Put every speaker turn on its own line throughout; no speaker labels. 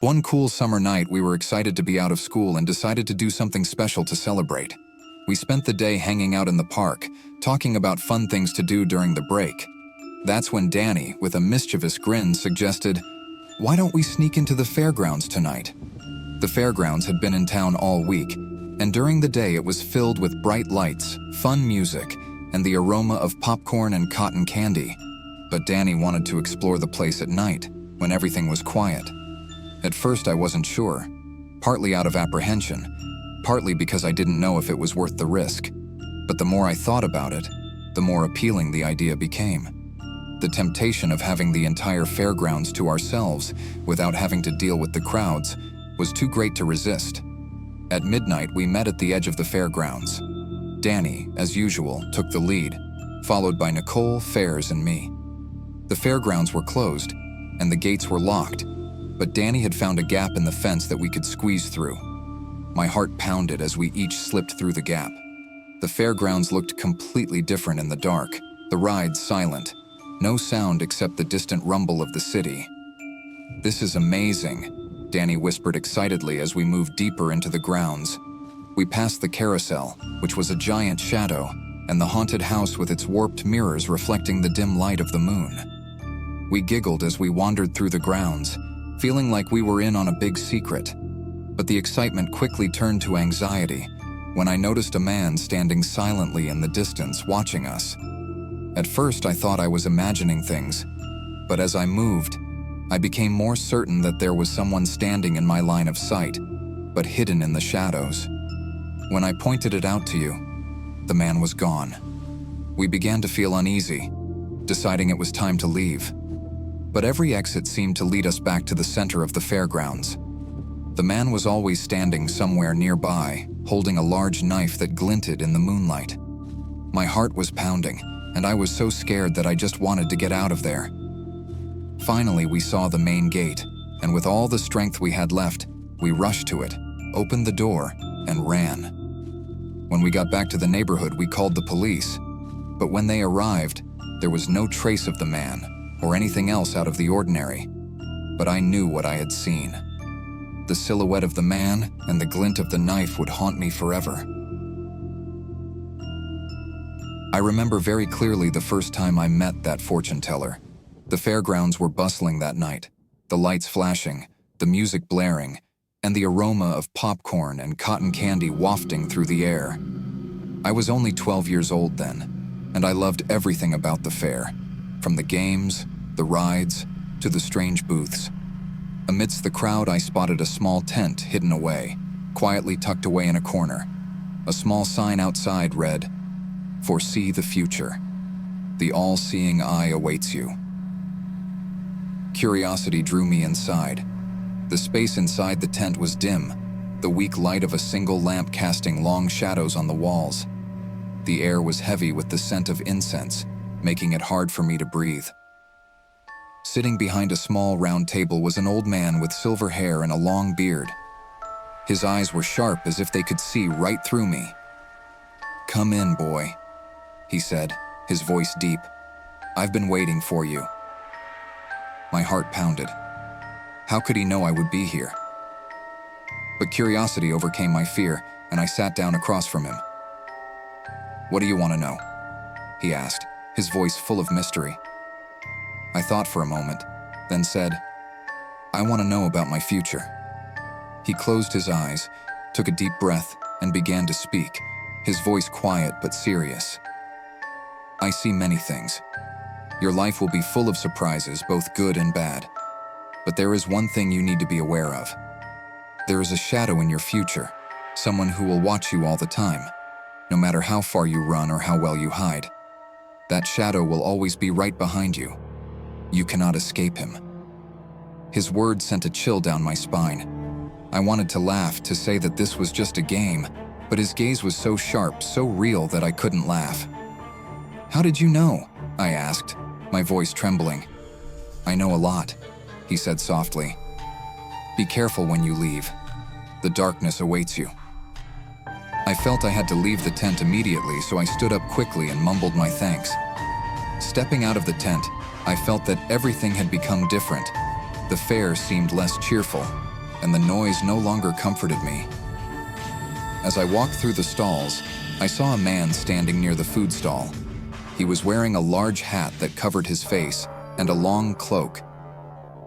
One cool summer night, we were excited to be out of school and decided to do something special to celebrate. We spent the day hanging out in the park, talking about fun things to do during the break. That's when Danny, with a mischievous grin, suggested, "Why don't we sneak into the fairgrounds tonight?" The fairgrounds had been in town all week, and during the day it was filled with bright lights, fun music, and the aroma of popcorn and cotton candy. But Danny wanted to explore the place at night, when everything was quiet. At first I wasn't sure, partly out of apprehension, partly because I didn't know if it was worth the risk. But the more I thought about it, the more appealing the idea became. The temptation of having the entire fairgrounds to ourselves without having to deal with the crowds was too great to resist. At midnight, we met at the edge of the fairgrounds. Danny, as usual, took the lead, followed by Nicole, Fairs, and me. The fairgrounds were closed, and the gates were locked, but Danny had found a gap in the fence that we could squeeze through. My heart pounded as we each slipped through the gap. The fairgrounds looked completely different in the dark, the rides silent, no sound except the distant rumble of the city. "This is amazing," Danny whispered excitedly as we moved deeper into the grounds. We passed the carousel, which was a giant shadow, and the haunted house with its warped mirrors reflecting the dim light of the moon. We giggled as we wandered through the grounds, feeling like we were in on a big secret. But the excitement quickly turned to anxiety when I noticed a man standing silently in the distance watching us. At first I thought I was imagining things, but as I moved, I became more certain that there was someone standing in my line of sight, but hidden in the shadows. When I pointed it out to you, the man was gone. We began to feel uneasy, deciding it was time to leave. But every exit seemed to lead us back to the center of the fairgrounds. The man was always standing somewhere nearby, holding a large knife that glinted in the moonlight. My heart was pounding, and I was so scared that I just wanted to get out of there. Finally, we saw the main gate, and with all the strength we had left, we rushed to it, opened the door, and ran. When we got back to the neighborhood, we called the police, but when they arrived, there was no trace of the man or anything else out of the ordinary. But I knew what I had seen. The silhouette of the man and the glint of the knife would haunt me forever. I remember very clearly the first time I met that fortune teller. The fairgrounds were bustling that night, the lights flashing, the music blaring, and the aroma of popcorn and cotton candy wafting through the air. I was only 12 years old then, and I loved everything about the fair, from the games, the rides, to the strange booths. Amidst the crowd, I spotted a small tent hidden away, quietly tucked away in a corner. A small sign outside read, "Foresee the future. The all-seeing eye awaits you." Curiosity drew me inside. The space inside the tent was dim, the weak light of a single lamp casting long shadows on the walls. The air was heavy with the scent of incense, making it hard for me to breathe. Sitting behind a small round table was an old man with silver hair and a long beard. His eyes were sharp as if they could see right through me. "Come in, boy," he said, his voice deep. "I've been waiting for you." My heart pounded. How could he know I would be here? But curiosity overcame my fear, and I sat down across from him. "What do you want to know?" he asked, his voice full of mystery. I thought for a moment, then said, "I want to know about my future." He closed his eyes, took a deep breath, and began to speak, his voice quiet but serious. "I see many things. Your life will be full of surprises, both good and bad. But there is one thing you need to be aware of. There is a shadow in your future, someone who will watch you all the time, no matter how far you run or how well you hide. That shadow will always be right behind you. You cannot escape him." His words sent a chill down my spine. I wanted to laugh, to say that this was just a game, but his gaze was so sharp, so real that I couldn't laugh. "How did you know?" I asked, my voice trembling. "I know a lot," he said softly. "Be careful when you leave. The darkness awaits you." I felt I had to leave the tent immediately, so I stood up quickly and mumbled my thanks. Stepping out of the tent, I felt that everything had become different. The fair seemed less cheerful, and the noise no longer comforted me. As I walked through the stalls, I saw a man standing near the food stall. He was wearing a large hat that covered his face and a long cloak.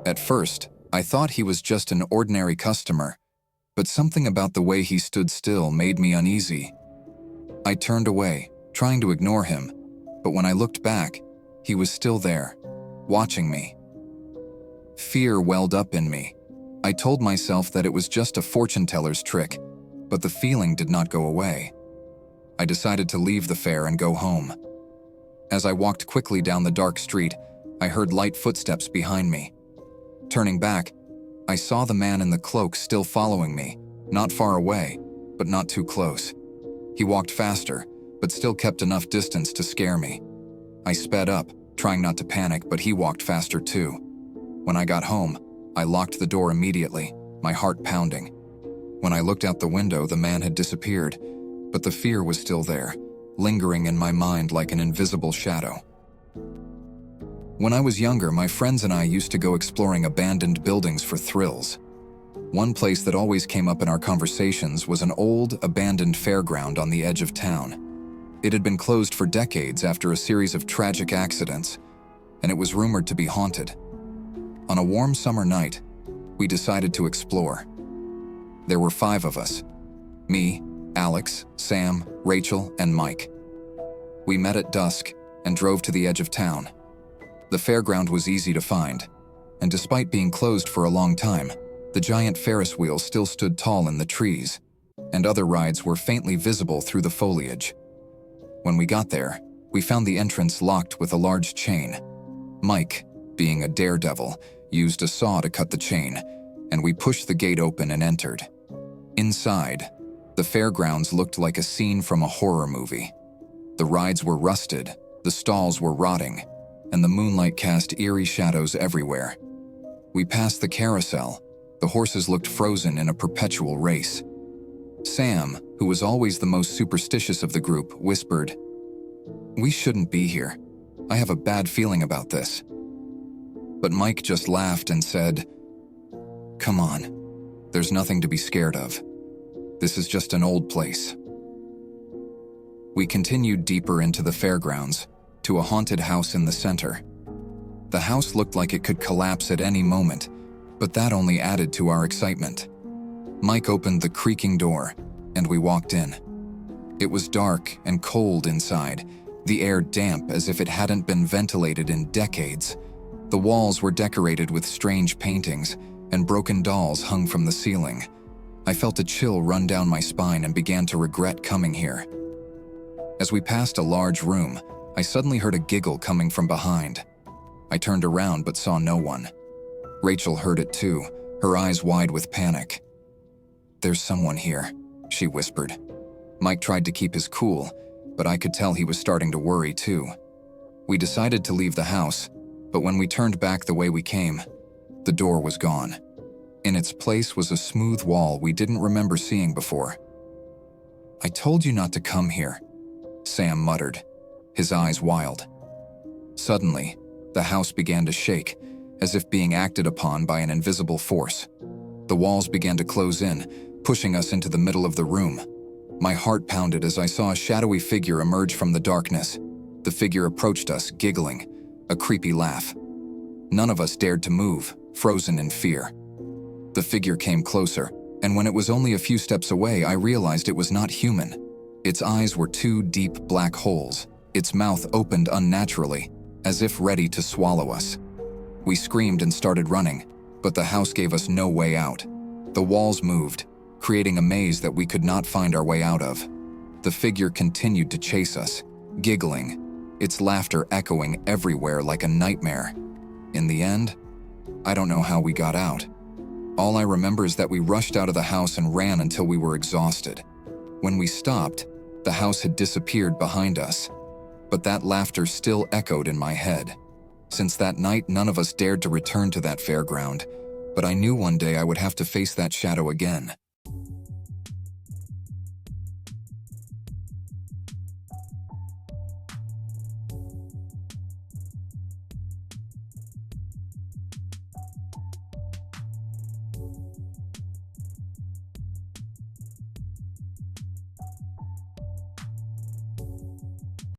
At first, I thought he was just an ordinary customer, but something about the way he stood still made me uneasy. I turned away, trying to ignore him, but when I looked back, he was still there, watching me. Fear welled up in me. I told myself that it was just a fortune teller's trick, but the feeling did not go away. I decided to leave the fair and go home. As I walked quickly down the dark street, I heard light footsteps behind me. Turning back, I saw the man in the cloak still following me, not far away, but not too close. He walked faster, but still kept enough distance to scare me. I sped up, trying not to panic, but he walked faster too. When I got home, I locked the door immediately, my heart pounding. When I looked out the window, the man had disappeared, but the fear was still there, lingering in my mind like an invisible shadow. When I was younger, my friends and I used to go exploring abandoned buildings for thrills. One place that always came up in our conversations was an old, abandoned fairground on the edge of town. It had been closed for decades after a series of tragic accidents, and it was rumored to be haunted. On a warm summer night, we decided to explore. There were 5 of us: me, Alex, Sam, Rachel, and Mike. We met at dusk and drove to the edge of town. The fairground was easy to find, and despite being closed for a long time, the giant Ferris wheel still stood tall in the trees, and other rides were faintly visible through the foliage. When we got there, we found the entrance locked with a large chain. Mike, being a daredevil, used a saw to cut the chain, and we pushed the gate open and entered. Inside, the fairgrounds looked like a scene from a horror movie. The rides were rusted, the stalls were rotting, and the moonlight cast eerie shadows everywhere. We passed the carousel. The horses looked frozen in a perpetual race. Sam, who was always the most superstitious of the group, whispered, "We shouldn't be here. I have a bad feeling about this." But Mike just laughed and said, "Come on, there's nothing to be scared of. This is just an old place." We continued deeper into the fairgrounds, to a haunted house in the center. The house looked like it could collapse at any moment, but that only added to our excitement. Mike opened the creaking door, and we walked in. It was dark and cold inside, the air damp as if it hadn't been ventilated in decades. The walls were decorated with strange paintings, and broken dolls hung from the ceiling. I felt a chill run down my spine and began to regret coming here. As we passed a large room, I suddenly heard a giggle coming from behind. I turned around but saw no one. Rachel heard it too, her eyes wide with panic. "There's someone here," she whispered. Mike tried to keep his cool, but I could tell he was starting to worry too. We decided to leave the house, but when we turned back the way we came, the door was gone. In its place was a smooth wall we didn't remember seeing before. "I told you not to come here," Sam muttered, his eyes wild. Suddenly, the house began to shake, as if being acted upon by an invisible force. The walls began to close in, pushing us into the middle of the room. My heart pounded as I saw a shadowy figure emerge from the darkness. The figure approached us, giggling, a creepy laugh. None of us dared to move, frozen in fear. The figure came closer, and when it was only a few steps away, I realized it was not human. Its eyes were 2 deep black holes. Its mouth opened unnaturally, as if ready to swallow us. We screamed and started running, but the house gave us no way out. The walls moved, creating a maze that we could not find our way out of. The figure continued to chase us, giggling, its laughter echoing everywhere like a nightmare. In the end, I don't know how we got out. All I remember is that we rushed out of the house and ran until we were exhausted. When we stopped, the house had disappeared behind us, but that laughter still echoed in my head. Since that night, none of us dared to return to that fairground, but I knew one day I would have to face that shadow again.